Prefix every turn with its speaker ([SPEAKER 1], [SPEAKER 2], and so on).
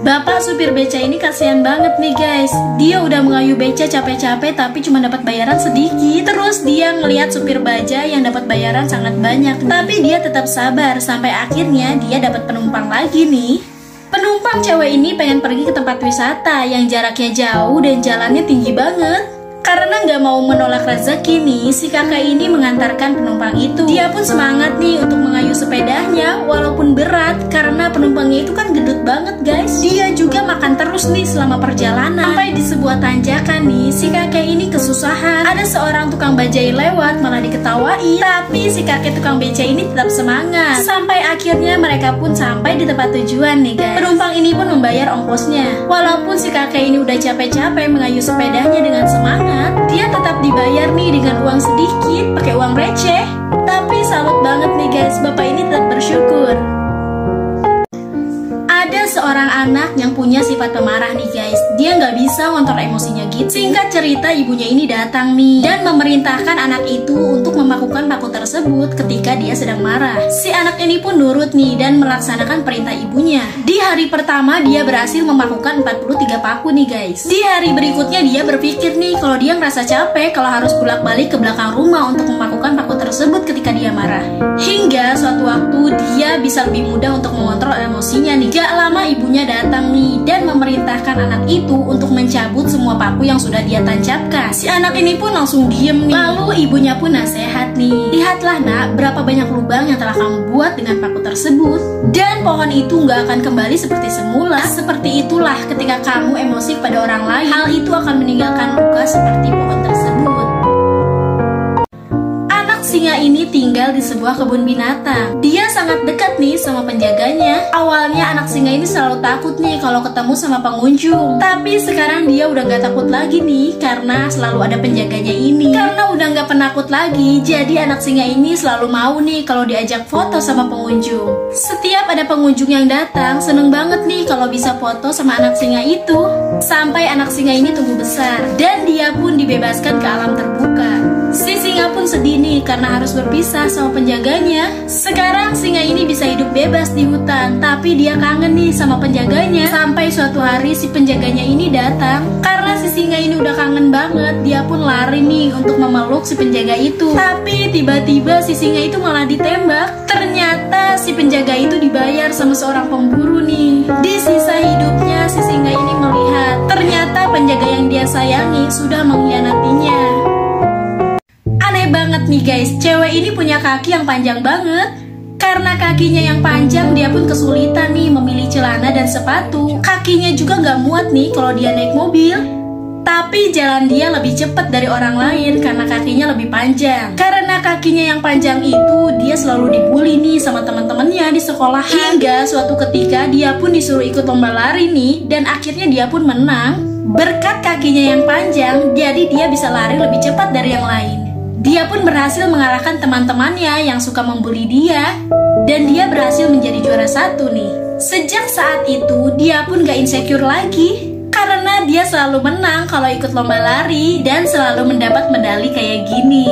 [SPEAKER 1] Bapak supir beca ini kasihan banget nih guys. Dia udah mengayuh beca capek-capek tapi cuma dapat bayaran sedikit. Terus dia ngelihat supir baja yang dapat bayaran sangat banyak. Tapi dia tetap sabar sampai akhirnya dia dapat penumpang lagi nih. Penumpang cewek ini pengen pergi ke tempat wisata yang jaraknya jauh dan jalannya tinggi banget. Karena nggak mau menolak rezeki nih, si kakak ini mengantarkan penumpang itu. Dia pun semangat nih untuk mengayuh sepedanya walaupun berat karena penumpangnya itu kan gendut banget guys. Dia juga makan terus nih selama perjalanan. Sampai di sebuah tanjakan nih, si kakek ini kesusahan. Ada seorang tukang bajai lewat malah diketawain. Tapi si kakek tukang beca ini tetap semangat. Sampai akhirnya mereka pun sampai di tempat tujuan nih guys. Penumpang ini pun membayar ongkosnya. Walaupun si kakek ini udah capek-capek mengayuh sepedanya dengan semangat, dia tetap dibayar nih dengan uang sedikit, pakai uang receh. Tapi salut banget nih guys, bapak ini tetap bersyukur. Ada seorang anak yang punya sifat pemarah nih guys. Dia nggak bisa ngontrol emosinya gitu. Singkat cerita, ibunya ini datang nih dan memerintahkan anak itu untuk memakukan paku tersebut ketika dia sedang marah. Si anak ini pun nurut nih dan melaksanakan perintah ibunya. Di hari pertama dia berhasil memakukan 43 paku nih guys. Di hari berikutnya dia berpikir nih kalau dia ngerasa capek kalau harus bolak-balik ke belakang rumah untuk memakukan paku tersebut ketika dia marah. Hingga suatu waktu dia bisa lebih mudah untuk mengontrol emosinya nih. Gak lama ibunya datang nih dan memerintahkan anak itu untuk mencabut semua paku yang sudah dia tancapkan. Si anak ini pun langsung diem nih. Lalu ibunya pun nasihat nih, lihatlah nak, berapa banyak lubang yang telah kamu buat dengan paku tersebut. Dan pohon itu nggak akan kembali seperti semula. Seperti itulah ketika kamu emosi pada orang lain, hal itu akan meninggalkan luka seperti pohon tersebut. Singa ini tinggal di sebuah kebun binatang. Dia sangat dekat nih sama penjaganya. Awalnya anak singa ini selalu takut nih kalau ketemu sama pengunjung. Tapi sekarang dia udah gak takut lagi nih karena selalu ada penjaganya ini. Karena udah gak penakut lagi, jadi anak singa ini selalu mau nih kalau diajak foto sama pengunjung. Setiap ada pengunjung yang datang, seneng banget nih kalau bisa foto sama anak singa itu. Sampai anak singa ini tumbuh besar dan dia pun dibebaskan ke alam terbuka. Si singa pun sedih nih karena harus berpisah sama penjaganya. Sekarang singa ini bisa hidup bebas di hutan, tapi dia kangen nih sama penjaganya. Sampai suatu hari si penjaganya ini datang. Karena si singa ini udah kangen banget, dia pun lari nih untuk memeluk si penjaga itu. Tapi tiba-tiba si singa itu malah ditembak. Ternyata si penjaga itu dibayar sama seorang pemburu nih. Di sisa hidupnya si singa ini melihat ternyata penjaga yang dia sayangi sudah mengkhianatinya. Banget nih guys, cewek ini punya kaki yang panjang banget. Karena kakinya yang panjang, dia pun kesulitan nih memilih celana dan sepatu. Kakinya juga gak muat nih kalau dia naik mobil. Tapi jalan dia lebih cepat dari orang lain karena kakinya lebih panjang. Karena kakinya yang panjang itu, dia selalu dibully nih sama teman-temannya di sekolah. Hingga suatu ketika dia pun disuruh ikut lomba lari nih, dan akhirnya dia pun menang. Berkat kakinya yang panjang, jadi dia bisa lari lebih cepat dari yang lain. Dia pun berhasil mengalahkan teman-temannya yang suka membuli dia. Dan dia berhasil menjadi juara 1 nih. Sejak saat itu, dia pun gak insecure lagi. Karena dia selalu menang kalau ikut lomba lari dan selalu mendapat medali kayak gini.